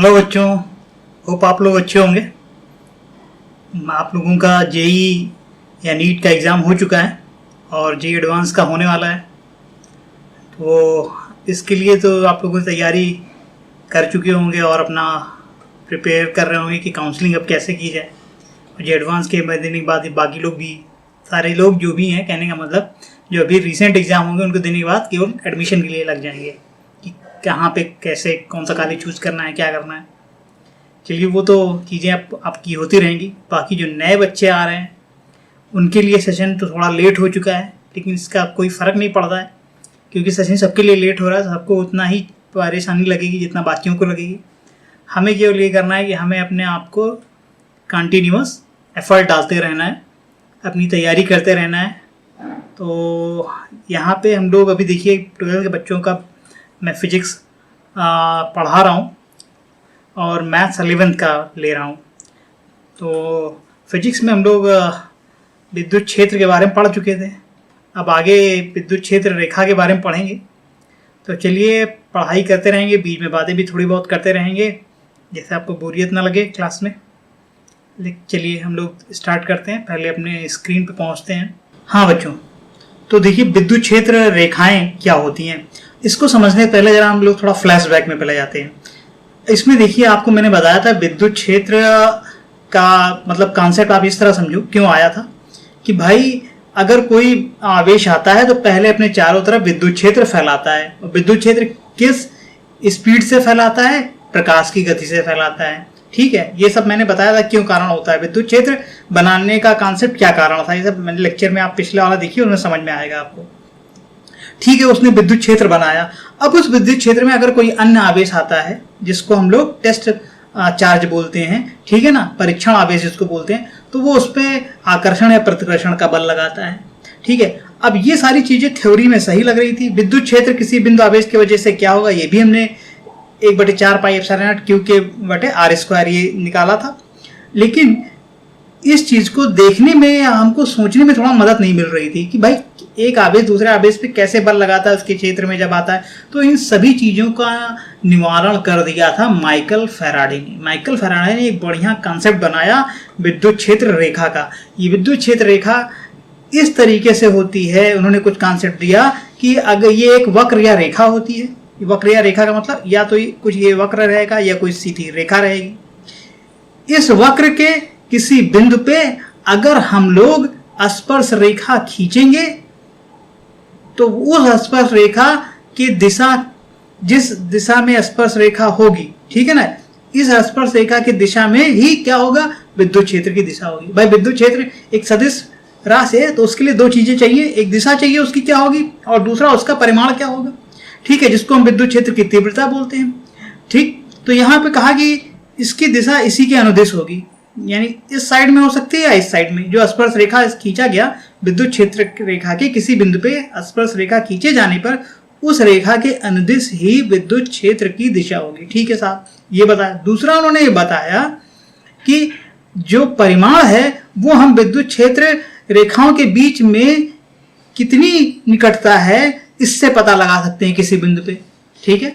Hello बच्चों, hope आप लोग अच्छे होंगे। आप लोगों का जेई या नीट का एग्ज़ाम हो चुका है और जेई एडवांस का होने वाला है। तो इसके लिए तो आप लोगों ने तैयारी कर चुके होंगे और अपना प्रिपेयर कर रहे होंगे कि काउंसलिंग अब कैसे की जाए। और जेई एडवांस के देने के बाद बाकी लोग भी, सारे लोग जो भी हैं, कहने का मतलब जो अभी रिसेंट एग्ज़ाम होंगे उनको देने के बाद केवल एडमिशन के लिए लग जाएंगे कि कहाँ पे कैसे कौन सा कॉलेज चूज़ करना है, क्या करना है। चलिए वो तो चीज़ें आपकी होती रहेंगी। बाकी जो नए बच्चे आ रहे हैं उनके लिए सेशन तो थोड़ा लेट हो चुका है, लेकिन इसका कोई फ़र्क नहीं पड़ता है क्योंकि सेशन सबके लिए लेट हो रहा है। सबको उतना ही परेशानी लगेगी जितना बाकियों को लगेगी। हमें केवल ये करना है कि हमें अपने आप को कंटिन्यूअस एफर्ट डालते रहना है, अपनी तैयारी करते रहना है। तो यहाँ पे हम लोग अभी देखिए 12 के बच्चों का मैं फिजिक्स पढ़ा रहा हूँ और मैथ्स 11th का ले रहा हूँ। तो फिजिक्स में हम लोग विद्युत क्षेत्र के बारे में पढ़ चुके थे। अब आगे विद्युत क्षेत्र रेखा के बारे में पढ़ेंगे। तो चलिए पढ़ाई करते रहेंगे, बीच में बातें भी थोड़ी बहुत करते रहेंगे जैसे आपको बोरियत ना लगे क्लास में। चलिए हम लोग स्टार्ट करते हैं। पहले अपने स्क्रीन पे पहुंचते हैं। हाँ बच्चों, तो देखिए विद्युत क्षेत्र रेखाएं क्या होती हैं, इसको समझने से पहले जरा हम लोग थोड़ा फ्लैशबैक में पहले जाते हैं। इसमें देखिए आपको मैंने बताया था विद्युत क्षेत्र का मतलब कॉन्सेप्ट आप इस तरह समझो क्यों आया था कि भाई अगर कोई आवेश आता है तो पहले अपने चारों तरफ विद्युत क्षेत्र फैलाता है। और विद्युत क्षेत्र किस स्पीड से फैलाता है? प्रकाश की गति से फैलाता है। ठीक है, ये सब मैंने बताया था क्यों कारण होता है। विद्युत क्षेत्र बनाने का कॉन्सेप्ट क्या कारण था, ये सब मैंने लेक्चर में आप पिछले वाला देखिए, उन्हें समझ में आएगा आपको। ठीक है, उसने विद्युत क्षेत्र बनाया। अब उस विद्युत क्षेत्र में अगर कोई अन्य आवेश आता है जिसको हम लोग टेस्ट चार्ज बोलते हैं, ठीक है ना, परीक्षण आवेश जिसको बोलते हैं, तो वो उस पर आकर्षण या प्रतिकर्षण का बल लगाता है। ठीक है, अब ये सारी चीजें थ्योरी में सही लग रही थी। विद्युत क्षेत्र किसी बिंदु आवेश की वजह से क्या होगा ये भी हमने 1/4 पाई एप्सिलॉन नॉट क्यू के बटे आर स्क्वायर ये निकाला था। लेकिन इस चीज को देखने में हमको सोचने में थोड़ा मदद नहीं मिल रही थी कि भाई एक आवेश दूसरे आवेश पे कैसे बल लगाता है उसके क्षेत्र में जब आता है। तो इन सभी चीजों का निवारण कर दिया था माइकल फैराडे ने। माइकल फैराडे ने एक बढ़िया कॉन्सेप्ट बनाया विद्युत क्षेत्र रेखा का। ये विद्युत क्षेत्र रेखा इस तरीके से होती है, उन्होंने कुछ कॉन्सेप्ट दिया कि अगर ये एक वक्र या रेखा होती है, वक्र या रेखा का मतलब या तो कुछ ये वक्र रहेगा या कोई सीधी रेखा रहेगी। इस वक्र के किसी बिंदु पे अगर हम लोग स्पर्श रेखा खींचेंगे तो उस स्पर्श रेखा की दिशा, जिस दिशा में स्पर्श रेखा होगी, ठीक है ना, इस स्पर्श रेखा की दिशा में ही क्या होगा, विद्युत क्षेत्र की दिशा होगी। भाई विद्युत क्षेत्र एक सदिश राशि है तो उसके लिए दो चीजें चाहिए, एक दिशा चाहिए उसकी क्या होगी और दूसरा उसका परिमाण क्या होगा। ठीक है, जिसको हम विद्युत क्षेत्र की तीव्रता बोलते हैं। ठीक, तो यहां पे कहा कि इसकी दिशा इसी के अनुदिश होगी, यानी इस साइड में हो सकती है या इस साइड में। जो स्पर्श रेखा खींचा गया विद्युत क्षेत्र रेखा के किसी बिंदु पे स्पर्श रेखा खींचे जाने पर उस रेखा के अनुदिश ही विद्युत क्षेत्र की दिशा होगी। ठीक है साहब, ये बताया। दूसरा उन्होंने ये बताया कि जो परिमाण है वो हम विद्युत क्षेत्र रेखाओं के बीच में कितनी निकटता है इससे पता लगा सकते हैं किसी बिंदु पे। ठीक है,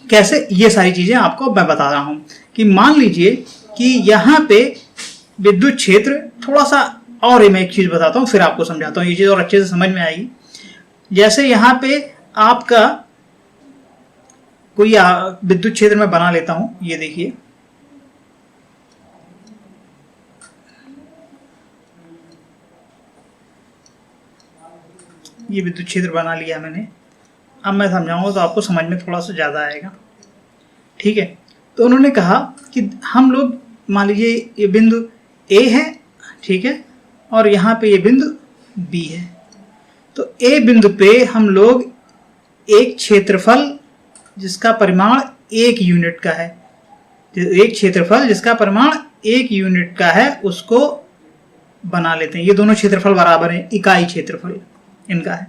कैसे, ये सारी चीजें आपको मैं बता रहा हूं कि मान लीजिए कि यहाँ पे विद्युत क्षेत्र थोड़ा सा, और मैं एक चीज बताता हूँ फिर आपको समझाता हूँ, ये चीज और अच्छे से समझ में आएगी। जैसे यहाँ पे आपका कोई विद्युत क्षेत्र में बना लेता हूं, ये देखिए, ये विद्युत क्षेत्र बना लिया मैंने। अब मैं समझाऊंगा तो आपको समझ में थोड़ा सा ज़्यादा आएगा। ठीक है, तो उन्होंने कहा कि हम लोग मान लीजिए ये बिंदु ए है, ठीक है, और यहाँ पे ये बिंदु बी है। तो ए बिंदु पे हम लोग एक क्षेत्रफल जिसका परिमाण 1 यूनिट का है, एक क्षेत्रफल जिसका परिमाण 1 यूनिट का है उसको बना लेते हैं। ये दोनों क्षेत्रफल बराबर हैं, इकाई क्षेत्रफल इनका है।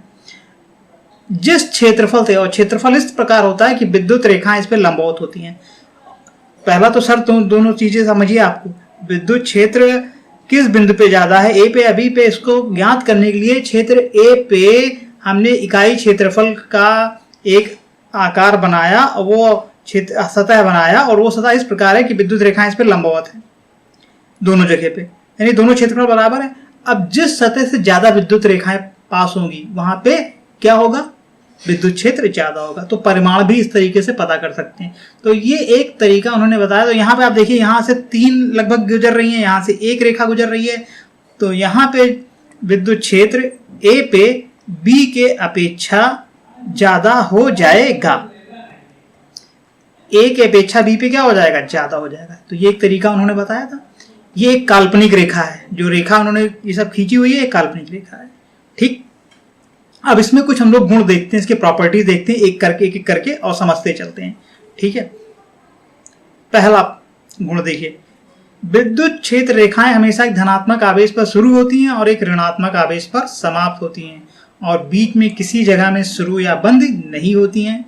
जिस क्षेत्रफल से, और क्षेत्रफल इस प्रकार होता है कि विद्युत रेखाएं इस पे लंबवत होती हैं। पहला तो सर दोनों चीजें समझिए आपको, विद्युत क्षेत्र किस बिंदु पे ज्यादा है, ए पे या बी पे, इसको ज्ञात करने के लिए क्षेत्र ए पे हमने इकाई क्षेत्रफल का एक आकार बनाया। वो क्षेत्र सतह बनाया और वो सतह इस प्रकार है कि विद्युत रेखाएं इस पर लंबवत है दोनों जगह पे, यानी दोनों क्षेत्रफल बराबर है। अब जिस सतह से ज्यादा विद्युत रेखाएं पास होंगी वहां पे क्या होगा, विद्युत क्षेत्र ज्यादा होगा। तो परिमाण भी इस तरीके से पता कर सकते हैं। तो ये एक तरीका उन्होंने बताया। तो यहाँ पे आप देखिए, यहाँ से 3 लगभग गुजर रही है, यहाँ से 1 रेखा गुजर रही है। तो यहाँ पे विद्युत क्षेत्र ए पे बी के अपेक्षा ज्यादा हो जाएगा, ए के अपेक्षा बी पे क्या हो जाएगा, ज्यादा हो जाएगा। तो ये एक तरीका उन्होंने बताया था। ये एक काल्पनिक रेखा है, जो रेखा उन्होंने ये सब खींची हुई है, एक काल्पनिक रेखा है। ठीक, अब इसमें कुछ हम लोग गुण देखते हैं, इसके प्रॉपर्टीज देखते हैं एक एक करके और समझते चलते हैं। ठीक है, पहला गुण देखिए, विद्युत क्षेत्र रेखाएं हमेशा एक धनात्मक आवेश पर शुरू होती हैं और एक ऋणात्मक आवेश पर समाप्त होती हैं और बीच में किसी जगह में शुरू या बंद नहीं होती हैं।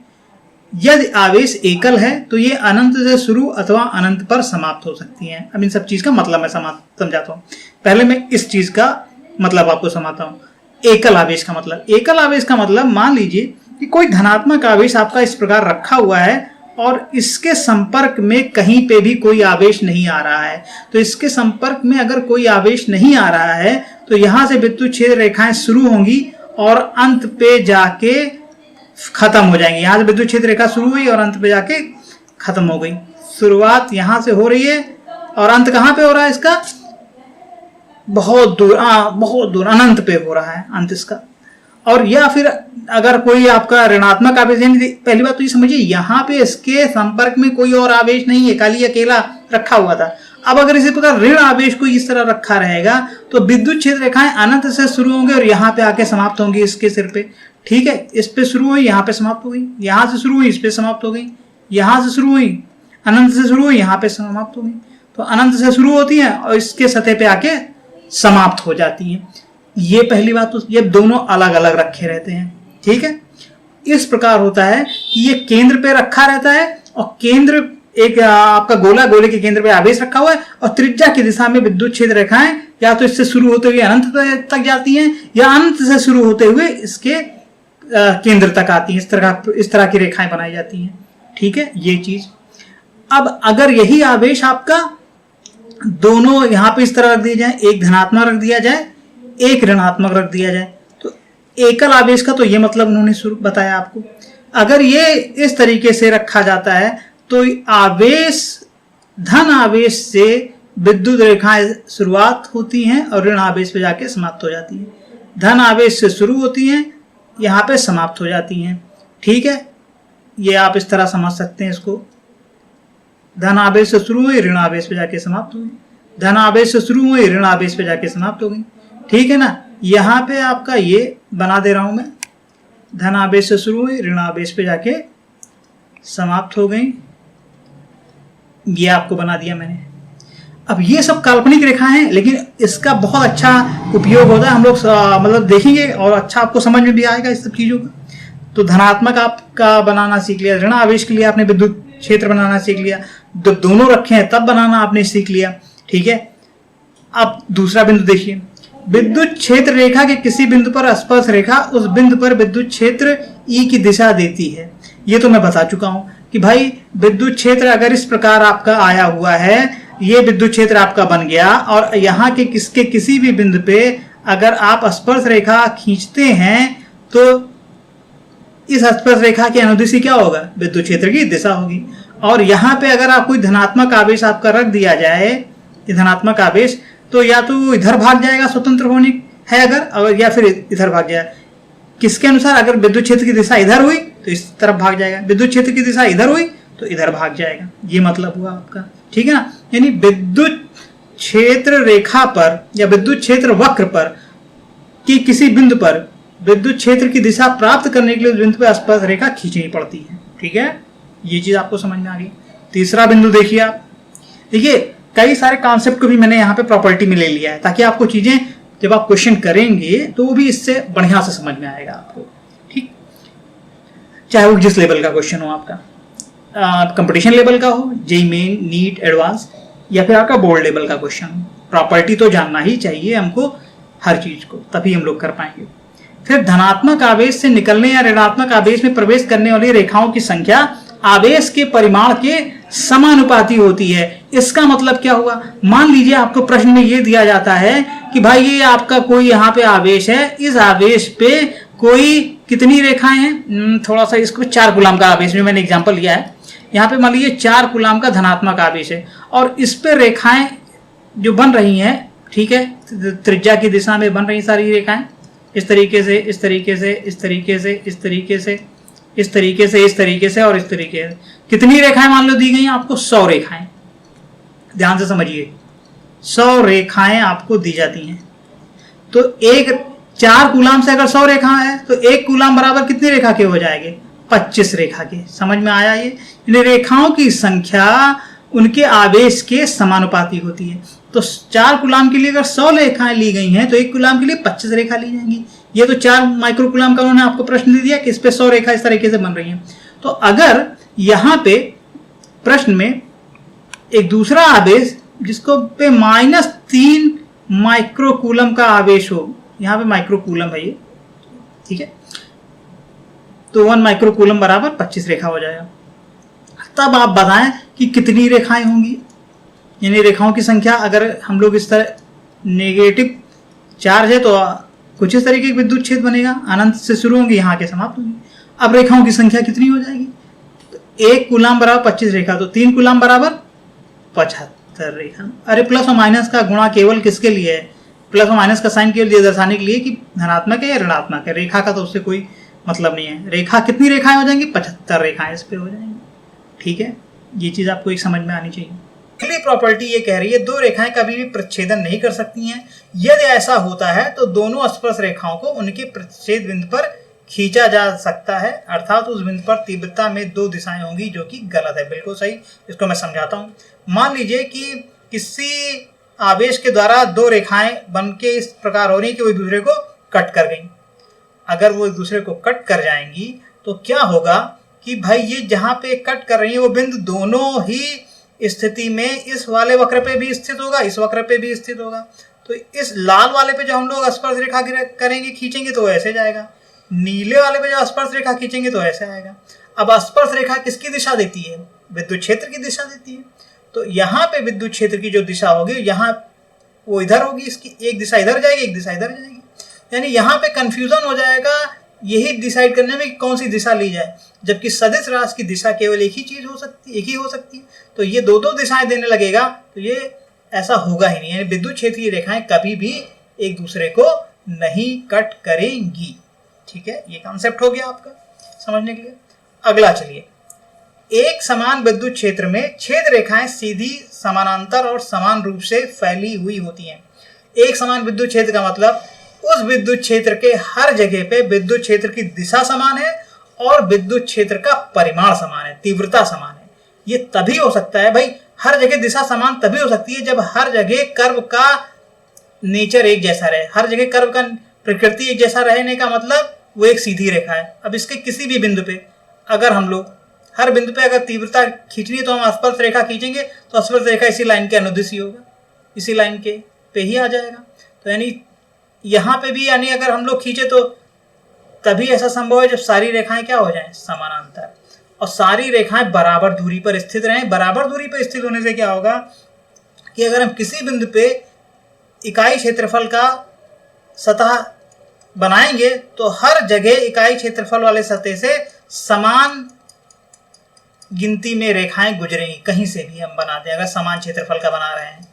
यदि आवेश एकल है तो ये अनंत से शुरू अथवा अनंत पर समाप्त हो सकती हैं। अब इन सब चीज का मतलब मैं समझाता हूं। पहले मैं इस चीज का मतलब आपको समझाता हूं। एकल आवेश का मतलब, एकल आवेश का मतलब मान लीजिए कि कोई धनात्मक आवेश आपका इस प्रकार रखा हुआ है और इसके संपर्क में कहीं पे भी कोई आवेश नहीं आ रहा है। तो इसके संपर्क में अगर कोई आवेश नहीं आ रहा है तो यहां से विद्युत क्षेत्र रेखाएं शुरू होंगी और अंत पे जाके खत्म हो जाएंगी। यहां से विद्युत क्षेत्र रेखा शुरू हुई और अंत पे जाके खत्म हो गई। शुरुआत यहां से हो रही है और अंत कहां पे हो रहा है इसका, बहुत दूर, बहुत दूर अनंत पे हो रहा है अंत इसका। और या फिर अगर कोई आपका ऋणात्मक आवेश, पहली बात तो ये समझिए यहाँ पे इसके संपर्क में कोई और आवेश नहीं है, खाली अकेला रखा हुआ था। अब अगर इसी प्रकार ऋण आवेश को इस तरह रखा रहेगा तो विद्युत क्षेत्र रेखाएं अनंत से शुरू होंगे और यहाँ पे आके समाप्त होंगी इसके सिर पे। ठीक है, इस पे शुरू हुई, यहाँ पे समाप्त हो गई, यहाँ से शुरू हुई, इस पे समाप्त हो गई, यहाँ से शुरू हुई, अनंत से शुरू हुई, यहाँ पे समाप्त हो गई। तो अनंत से शुरू होती है और इसके सतह पे आके समाप्त हो जाती है। ये पहली बात। तो ये दोनों अलग अलग रखे रहते हैं। ठीक है, इस प्रकार होता है कि ये केंद्र पे रखा रहता है और केंद्र एक आपका गोला, गोले के केंद्र पे आवेश रखा हुआ है और त्रिज्या की दिशा में विद्युत क्षेत्र रेखाएं या तो इससे शुरू होते हुए अनंत तक जाती हैं या अनंत से शुरू होते हुए इसके केंद्र तक आती हैं। इस तरह की रेखाएं बनाई जाती हैं। ठीक है, ये चीज। अब अगर यही आवेश आपका दोनों यहां पे इस तरह रख दिया जाए, एक धनात्मक रख दिया जाए, एक ऋणात्मक रख दिया जाए, तो एकल आवेश का तो ये मतलब उन्होंने बताया आपको। अगर ये इस तरीके से रखा जाता है तो आवेश, धन आवेश से विद्युत रेखाएं शुरुआत होती हैं और ऋण आवेश पे जाके समाप्त हो जाती हैं। धन आवेश से शुरू होती हैं, यहाँ पे समाप्त हो जाती हैं। ठीक है, ये आप इस तरह समझ सकते हैं इसको। धन आवेश से शुरू हुई, ऋण आवेश पे जाके समाप्त हो गई, धन आवेश से शुरू हुई, ऋण आवेश पे जाके समाप्त हो गई। ठीक है ना, यहाँ पे आपका ये बना दे रहा हूं मैं, धन आवेश से शुरू हुई, ऋण आवेश पे जाके समाप्त हो गई। ये आपको बना दिया मैंने। अब ये सब काल्पनिक रेखा हैं, लेकिन इसका बहुत अच्छा उपयोग होता है। हम लोग मतलब देखेंगे और अच्छा आपको समझ में भी आएगा इस सब चीजों का। तो धनात्मक आपका बनाना सीख लिया, ऋण आवेश के लिए आपने विद्युत क्षेत्र बनाना सीख लिया, जब दोनों रखे हैं तब बनाना आपने सीख लिया। ठीक है, अब दूसरा बिंदु देखिए, विद्युत क्षेत्र रेखा के किसी बिंदु पर स्पर्श रेखा उस बिंदु पर विद्युत क्षेत्र ई की दिशा देती है। ये तो मैं बता चुका हूं कि भाई विद्युत क्षेत्र अगर इस प्रकार आपका आया हुआ है, ये विद्युत क्षेत्र आपका बन गया और यहाँ के किसी भी बिंदु पे अगर आप स्पर्श रेखा खींचते हैं तो इस स्पर्श रेखा के अनुदिशी क्या होगा, विद्युत क्षेत्र की दिशा होगी। और यहाँ पे अगर आप कोई धनात्मक आवेश आपका रख दिया जाए, धनात्मक आवेश, तो या तो इधर भाग जाएगा स्वतंत्र होने है अगर, या फिर इधर भाग जाएगा। किसके अनुसार, अगर विद्युत क्षेत्र की दिशा इधर हुई तो इस तरफ भाग जाएगा, विद्युत क्षेत्र की दिशा इधर हुई तो इधर भाग जाएगा। ये मतलब हुआ आपका। ठीक है ना, यानी विद्युत क्षेत्र रेखा पर या विद्युत क्षेत्र वक्र पर कि किसी बिंदु पर विद्युत क्षेत्र की दिशा प्राप्त करने के लिए उस बिंदु पर स्पर्श रेखा खींचनी पड़ती है। ठीक है, ये चीज आपको समझ में आ गई। तीसरा बिंदु देखिए आप, देखिए कई सारे कॉन्सेप्ट को भी मैंने यहाँ पे प्रॉपर्टी में ले लिया है ताकि आपको चीजें जब आप क्वेश्चन करेंगे तो वो भी इससे बढ़िया से समझ में आएगा आपको। ठीक, चाहे वो जिस लेवल का क्वेश्चन हो आपका, कंपटीशन लेवल का हो, जेईई मेन, नीट, एडवांस, या फिर आपका बोर्ड लेवल का क्वेश्चन हो, प्रॉपर्टी तो जानना ही चाहिए हमको हर चीज को, तभी हम लोग कर पाएंगे। फिर धनात्मक आवेश से निकलने या ऋणात्मक आवेश में प्रवेश करने वाली रेखाओं की संख्या आवेश के परिमाण के समानुपाती होती है। इसका मतलब क्या हुआ, मान लीजिए आपको प्रश्न में ये दिया जाता है कि भाई ये आपका कोई यहाँ पे आवेश है, इस आवेश पे कोई कितनी रेखाएं हैं, थोड़ा सा इसको 4 कूलम का आवेश में मैंने एग्जांपल लिया है। यहाँ पे मान लीजिए 4 कूलम का धनात्मक आवेश है और इस पे रेखाएं जो बन रही हैं, ठीक है, त्रिज्या की दिशा में बन रही सारी रेखाएं, इस तरीके से, इस तरीके से, इस तरीके से, इस तरीके से, इस तरीके से, इस तरीके से और इस तरीके से। कितनी रेखाएं मान लो दी गई आपको? 100 रेखाएं। ध्यान से समझिए, 100 रेखाएं आपको दी जाती हैं। तो 4 कूलम से अगर 100 रेखा है तो 1 कूलम बराबर कितनी रेखा के हो जाएंगे? 25 रेखा के। समझ में आया ये? रेखाओं की संख्या उनके आवेश के समानुपाती होती है। तो 4 कूलम के लिए अगर 100 रेखाएं ली गई हैं तो 1 कूलम के लिए 25 रेखा ली जाएंगी। ये तो 4 माइक्रो कूलम का उन्होंने आपको प्रश्न दे दिया कि इस पे 100 रेखा इस तरीके से बन रही हैं। तो अगर यहाँ पे प्रश्न में एक दूसरा आवेश जिसको पे -3 माइक्रो कूलम का आवेश हो, यहाँ पे माइक्रो कूलम है ये, ठीक है, तो 1 माइक्रो कूलम बराबर 25 रेखा हो जाएगा। तब आप बताएं कि कितनी रेखाएं होंगी, यानी रेखाओं की संख्या। अगर हम लोग इस तरह नेगेटिव चार्ज है तो कुछ इस तरीके का विद्युत क्षेत्र बनेगा, अनंत से शुरू होंगी, यहाँ के समाप्त होंगी। अब रेखाओं की संख्या कितनी हो जाएगी? तो 1 कूलम बराबर 25 रेखा, तो 3 कूलम बराबर 75 रेखा। अरे प्लस और माइनस का गुणा केवल किसके लिए है? प्लस और माइनस का साइन केवल ये दर्शाने के लिए कि धनात्मक है या ऋणात्मक है। रेखा का तो उससे कोई मतलब नहीं है। रेखा कितनी रेखाएं हो जाएंगी? 75 रेखाएं इस पे हो जाएंगी। ठीक है, ये चीज आपको एक समझ में आनी चाहिए। अगली प्रॉपर्टी ये कह रही है 2 रेखाएं कभी भी प्रतिच्छेदन नहीं कर सकती हैं। यदि ऐसा होता है तो दोनों स्पर्श रेखाओं को उनके प्रतिच्छेद बिंदु पर खींचा जा सकता है, अर्थात उस बिंदु पर तीव्रता में 2 दिशाएं होंगी, जो कि गलत है। बिल्कुल सही। इसको मैं समझाता हूँ। मान लीजिए कि किसी आवेश के द्वारा 2 रेखाएं बन के इस प्रकार हो रही कि वो एक दूसरे को कट कर गई। अगर वो एक दूसरे को कट कर जाएंगी तो क्या होगा कि भाई ये जहां पे कट कर रही है वो बिंदु दोनों ही स्थिति में इस वाले वक्र पे भी स्थित होगा, इस वक्र पे भी स्थित होगा। तो इस लाल वाले पे जो हम लोग स्पर्श रेखा करेंगे, खींचेंगे तो ऐसे जाएगा। नीले वाले पे जो स्पर्श रेखा खींचेंगे तो ऐसे आएगा। अब स्पर्श रेखा किसकी दिशा देती है? विद्युत क्षेत्र की दिशा देती है। तो यहाँ पे विद्युत क्षेत्र की जो दिशा होगी, यहाँ वो इधर होगी, इसकी एक दिशा इधर जाएगी, एक दिशा इधर जाएगी। यानी यहाँ पे कंफ्यूजन हो जाएगा यही डिसाइड करने में कि कौन सी दिशा ली जाए, जबकि सदिश राशि की दिशा केवल एक ही हो सकती है। तो ये 2 दिशाएं देने लगेगा तो ये ऐसा होगा ही नहीं। यानी विद्युत क्षेत्रीय रेखाएं कभी भी एक दूसरे को नहीं कट करेंगी। ठीक है, ये कॉन्सेप्ट हो गया आपका समझने के लिए। अगला चलिए, एक समान विद्युत क्षेत्र में छेद रेखाएं सीधी, समानांतर और समान रूप से फैली हुई होती हैं। एक समान विद्युत क्षेत्र का मतलब उस विद्युत क्षेत्र के हर जगह पे विद्युत क्षेत्र की दिशा समान है और विद्युत क्षेत्र का परिमाण समान है, तीव्रता समान है। ये तभी हो सकता है भाई, हर जगह दिशा समान तभी हो सकती है जब हर जगह कर्व का नेचर एक जैसा रहे। हर जगह कर्व का प्रकृति एक जैसा रहने का मतलब वो एक सीधी रेखा है। अब इसके किसी भी बिंदु पे अगर हम लोग हर बिंदु पे अगर तीव्रता खींचनी है तो हम स्पर्श रेखा खींचेंगे तो स्पर्श रेखा इसी लाइन के अनुदिश ही होगा, इसी लाइन के पे ही आ जाएगा। तो यानी यहाँ पे भी यानी अगर हम लोग खींचे तो तभी ऐसा संभव है जब सारी रेखाएं क्या हो जाएं? समानांतर, और सारी रेखाएं बराबर दूरी पर स्थित रहें। बराबर दूरी पर स्थित होने से क्या होगा कि अगर हम किसी बिंदु पे इकाई क्षेत्रफल का सतह बनाएंगे तो हर जगह इकाई क्षेत्रफल वाले सतह से समान गिनती में रेखाएं गुजरेंगी। कहीं से भी हम बना दें, अगर समान क्षेत्रफल का बना रहे हैं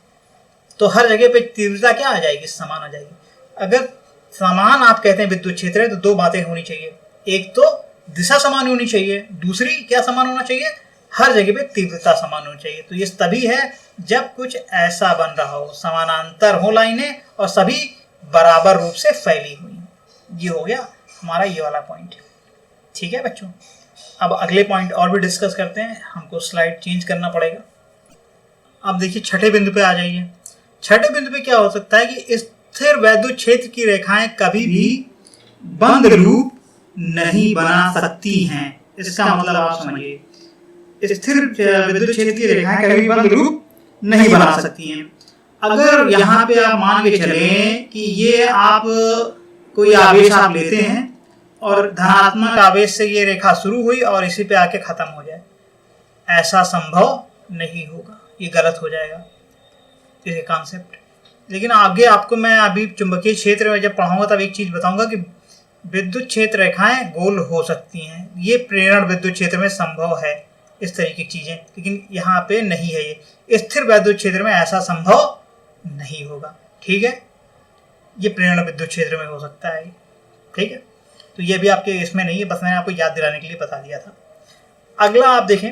तो हर जगह पे तीव्रता क्या आ जाएगी? समान आ जाएगी। अगर समान आप कहते हैं विद्युत क्षेत्र है तो 2 बातें होनी चाहिए। एक तो दिशा समान होनी चाहिए, दूसरी क्या समान होना चाहिए? हर जगह पे तीव्रता समान होनी चाहिए। तो ये तभी है जब कुछ ऐसा बन रहा हो, समानांतर हो लाइनें और सभी बराबर रूप से फैली हुई। ये हो गया हमारा ये वाला पॉइंट। ठीक है बच्चों, अब अगले पॉइंट और भी डिस्कस करते हैं। हमको स्लाइड चेंज करना पड़ेगा। अब देखिए छठे बिंदु पे आ जाइए। छठे बिंदु पे क्या हो सकता है कि स्थिर वैद्युत क्षेत्र की रेखाएं कभी भी बंद रूप नहीं बना सकती हैं। इसका मतलब आप समझिए, स्थिर विद्युत क्षेत्र की रेखाएं कभी बंद रूप नहीं बना सकती हैं। अगर यहाँ पे आप मान के चलें कि ये आप कोई आवेश आप लेते हैं और धनात्मक आवेश से ये रेखा शुरू हुई और इसी पे आके खत्म हो जाए, ऐसा संभव नहीं होगा, ये गलत हो जाएगा ये कॉन्सेप्ट। लेकिन आगे आपको मैं अभी चुंबकीय क्षेत्र में जब पढ़ाऊंगा तब एक चीज़ बताऊंगा कि विद्युत क्षेत्र रेखाएं गोल हो सकती हैं, ये प्रेरण विद्युत क्षेत्र में संभव है, इस तरीके की चीज़ें, लेकिन यहाँ पे नहीं है। ये स्थिर विद्युत क्षेत्र में ऐसा संभव नहीं होगा, ठीक है। ये प्रेरण विद्युत क्षेत्र में हो सकता है, ठीक है। तो ये भी आपके इसमें नहीं है, बस मैंने आपको याद दिलाने के लिए बता दिया था। अगला आप देखें,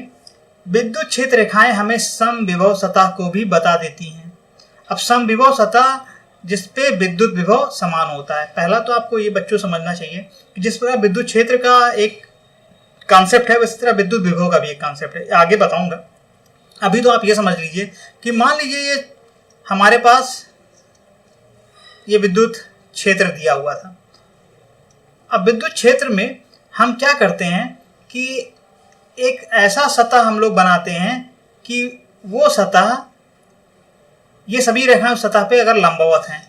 विद्युत क्षेत्र रेखाएं हमें समविभव सतह को भी बता देती हैं। अब समविभव सतह जिसपे विद्युत विभव समान होता है। पहला तो आपको ये बच्चों समझना चाहिए कि जिस प्रकार विद्युत क्षेत्र का एक कॉन्सेप्ट है उसी तरह विद्युत विभव का भी एक कॉन्सेप्ट है, आगे बताऊंगा। अभी तो आप ये समझ लीजिए कि मान लीजिए ये हमारे पास ये विद्युत क्षेत्र दिया हुआ था। अब विद्युत क्षेत्र में हम क्या करते हैं कि एक ऐसा सतह हम लोग बनाते हैं कि वो सतह, ये सभी रेखाएं उस सतह पे अगर लंबवत हैं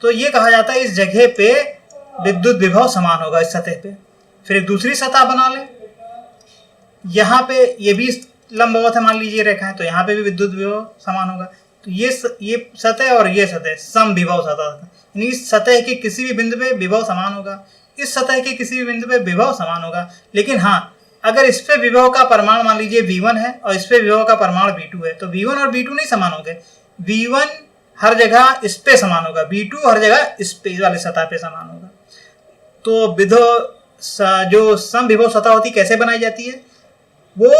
तो ये कहा जाता है इस जगह पे विद्युत विभव समान होगा, इस सतह पे। फिर एक दूसरी सतह बना लें, यहाँ पे ये भी लंबवत है मान लीजिए रेखाएं, तो यहाँ पे भी विद्युत विभव समान होगा। तो ये सतह और ये सतह समविभव सतह, यानी इस सतह के किसी भी बिंदु पे विभव समान होगा, इस सतह के किसी भी बिंदु पे विभव समान होगा। लेकिन हाँ, अगर इस पे विभव का परिमाण मान लीजिए V1 है और इस पे विभव का परिमाण V2 है, तो V1 और V2 नहीं समान होंगे। V1 हर जगह इस पे समान होगा, V2 हर जगह इस पे वाले सतह पे समान होगा। तो विभव जो समविभव सतह होती कैसे बनाई जाती है, वो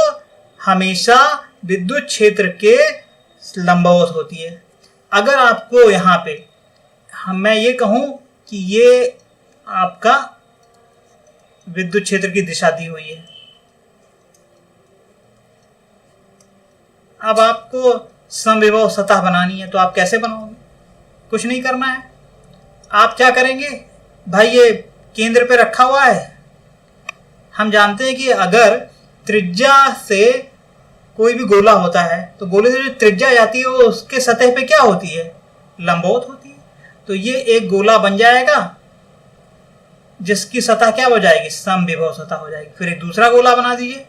हमेशा विद्युत क्षेत्र के लंबवत होती है। अगर आपको यहाँ पे मैं ये कहूँ कि ये आपका विद्युत क्षेत्र की दिशा दी हुई है, अब आपको समविभव सतह बनानी है, तो आप कैसे बनाओगे? कुछ नहीं करना है। आप क्या करेंगे भाई, ये केंद्र पे रखा हुआ है। हम जानते हैं कि अगर त्रिज्या से कोई भी गोला होता है तो गोले से जो त्रिज्या जाती है वो उसके सतह पे क्या होती है, लंबवत होती है। तो ये एक गोला बन जाएगा जिसकी सतह क्या हो जाएगी, समविभव सतह हो जाएगी। फिर एक दूसरा गोला बना दीजिए,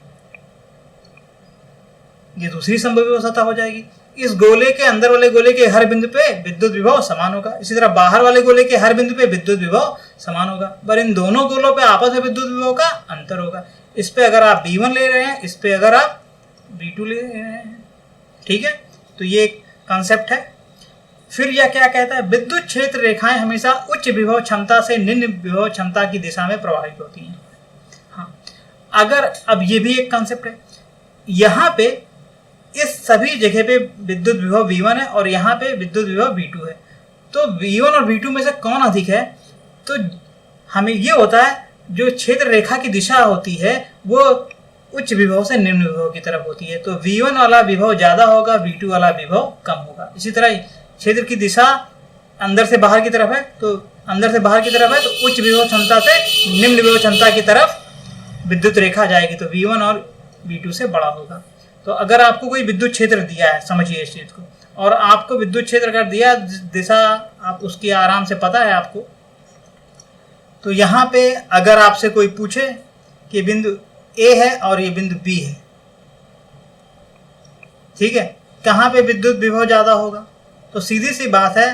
ये दूसरी समविभव सतह हो जाएगी। इस गोले के अंदर वाले गोले के हर बिंदु पे विद्युत विभव समान होगा, इसी तरह बाहर वाले गोले के हर बिंदु पे विद्युत विभव समान होगा, पर इन दोनों गोलों पे आपस में विद्युत विभव का अंतर होगा। इस पे अगर आप V1 ले रहे हैं, इस पे अगर आप V2 ले रहे हैं, ठीक है। तो ये एक कॉन्सेप्ट है। फिर यह क्या कहता है, विद्युत क्षेत्र रेखाएं हमेशा उच्च विभव क्षमता से निम्न विभव क्षमता की दिशा में प्रवाहित होती हैं। हाँ, अगर अब ये भी एक कॉन्सेप्ट है, यहाँ पे इस सभी जगह पे विद्युत विभव V1 है और यहाँ पे विद्युत विभव V2 है। तो V1 और V2 में से कौन अधिक है, तो हमें ये होता है जो क्षेत्र रेखा की दिशा होती है वो उच्च विभव से निम्न विभव की तरफ होती है। तो V1 वाला विभव ज्यादा होगा, V2 वाला विभव कम होगा। इसी तरह क्षेत्र की दिशा अंदर से बाहर की तरफ है, तो अंदर से बाहर की तरफ है तो उच्च विभव क्षमता से निम्न विभव क्षमता की तरफ विद्युत रेखा जाएगी, तो V1 और V2 से बड़ा होगा। तो अगर आपको कोई विद्युत क्षेत्र दिया है, समझिए इस चीज को, और आपको विद्युत क्षेत्र अगर दिया दिशा आप उसकी आराम से पता है आपको, तो यहाँ पे अगर आपसे कोई पूछे कि बिंदु A है और ये बिंदु B है, ठीक है, कहाँ पे विद्युत विभव ज्यादा होगा, तो सीधी सी बात है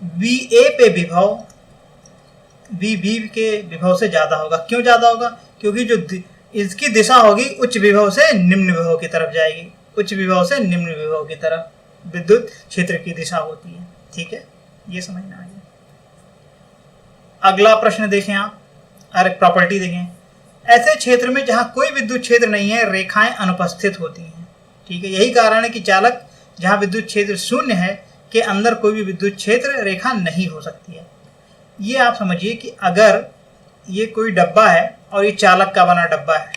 VA पे विभव VB के विभव से ज्यादा होगा। क्यों ज्यादा होगा, क्योंकि जो इसकी दिशा होगी उच्च विभव से निम्न विभव की तरफ जाएगी, उच्च विभव से निम्न विभव की तरफ विद्युत क्षेत्र की दिशा होती है, ठीक है, ये समझना है। अगला प्रश्न देखें आप, और एक प्रॉपर्टी देखें, ऐसे क्षेत्र में जहां कोई विद्युत क्षेत्र नहीं है रेखाएं अनुपस्थित होती हैं, ठीक है। यही कारण है कि चालक जहां विद्युत क्षेत्र शून्य है के अंदर कोई भी विद्युत क्षेत्र रेखा नहीं हो सकती है। ये आप समझिए कि अगर ये कोई डब्बा है और ये चालक का बना डब्बा है,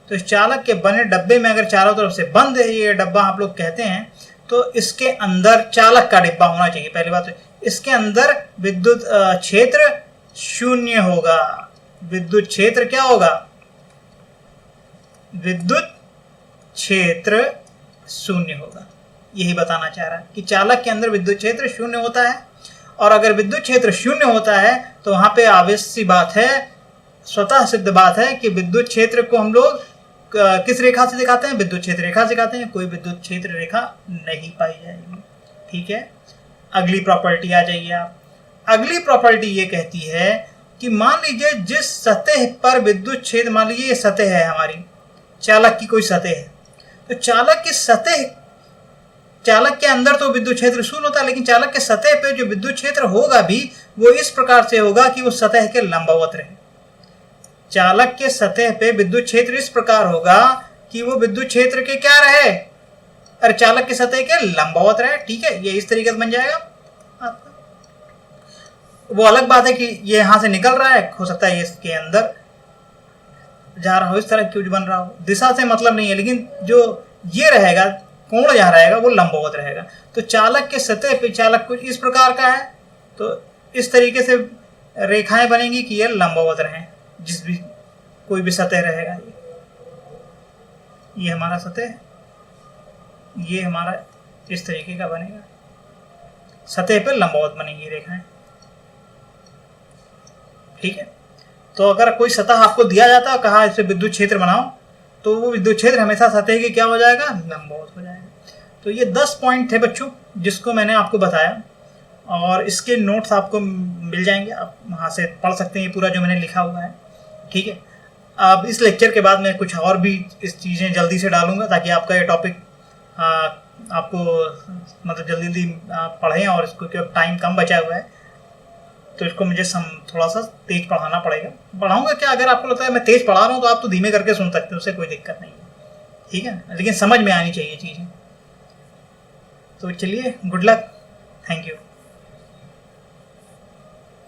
तो इस चालक के बने डब्बे में अगर चारों तरफ से बंद है ये डब्बा आप लोग कहते हैं, तो इसके अंदर चालक का डिब्बा होना चाहिए। पहली बात तो इसके अंदर विद्युत क्षेत्र शून्य होगा। विद्युत क्षेत्र क्या होगा, विद्युत क्षेत्र शून्य होगा। यही बताना चाह रहा है कि चालक के अंदर विद्युत क्षेत्र शून्य होता है, और अगर विद्युत क्षेत्र शून्य होता है तो वहां पे आवश्यक सी बात है, स्वतः सिद्ध बात है कि विद्युत क्षेत्र को हम लोग किस रेखा से दिखाते हैं? विद्युत क्षेत्र रेखा से दिखाते हैं। कोई विद्युत क्षेत्र रेखा नहीं पाई जाएगी। ठीक है, अगली प्रॉपर्टी आ जाइए आप। अगली प्रॉपर्टी ये कहती है कि मान लीजिए जिस सतह पर विद्युत क्षेत्र, मान लीजिए ये सतह है हमारी, चालक की कोई सतह है, तो चालक की सतह, चालक के अंदर तो विद्युत क्षेत्र शून्य होता है, लेकिन चालक के सतह पे जो विद्युत क्षेत्र होगा भी वो इस प्रकार से होगा कि वो सतह के लंबवत रहे। चालक के सतह पे विद्युत क्षेत्र इस प्रकार होगा कि वो विद्युत क्षेत्र के क्या रहे, अरे चालक के सतह के लंबवत रहे। ठीक है, ये इस तरीके से बन जाएगा आपका। वो अलग बात है कि ये यहां से निकल रहा है, हो सकता है इसके अंदर जा रहा हो, इस तरह क्यों बन रहा हो, दिशा से मतलब नहीं है, लेकिन जो ये रहेगा कोण जहाँ रहेगा वो लंबवत रहेगा। तो चालक के सतह पे चालक कुछ इस प्रकार का है, तो इस तरीके से रेखाएं बनेंगी कि ये लंबवत रहें, जिस भी कोई भी सतह रहेगा। ये हमारा सतह है, ये हमारा इस तरीके का बनेगा, सतह पे लंबवत बनेंगी रेखाएं। ठीक है, तो अगर कोई सतह आपको दिया जाता है, कहा इसे विद्युत क्षेत्र बनाओ, तो वो विद्युत क्षेत्र हमेशा सतह के क्या हो जाएगा, लंबवत हो जाएगा। तो ये 10 पॉइंट थे बच्चों जिसको मैंने आपको बताया, और इसके नोट्स आपको मिल जाएंगे, आप वहाँ से पढ़ सकते हैं ये पूरा जो मैंने लिखा हुआ है। ठीक है, अब इस लेक्चर के बाद मैं कुछ और भी इस चीज़ें जल्दी से डालूंगा ताकि आपका ये टॉपिक आपको मतलब जल्दी जल्दी पढ़ें, और इसको क्योंकि टाइम कम बचा हुआ है तो इसको मुझे थोड़ा सा तेज पढ़ाना पड़ेगा। पढ़ाऊंगा क्या, अगर आपको लगता है मैं तेज पढ़ा रहा हूँ तो आप तो धीमे करके सुन सकते हैं, उससे कोई दिक्कत नहीं है। ठीक है, लेकिन समझ में आनी चाहिए चीज़ें। तो चलिए, गुड लक, थैंक यू।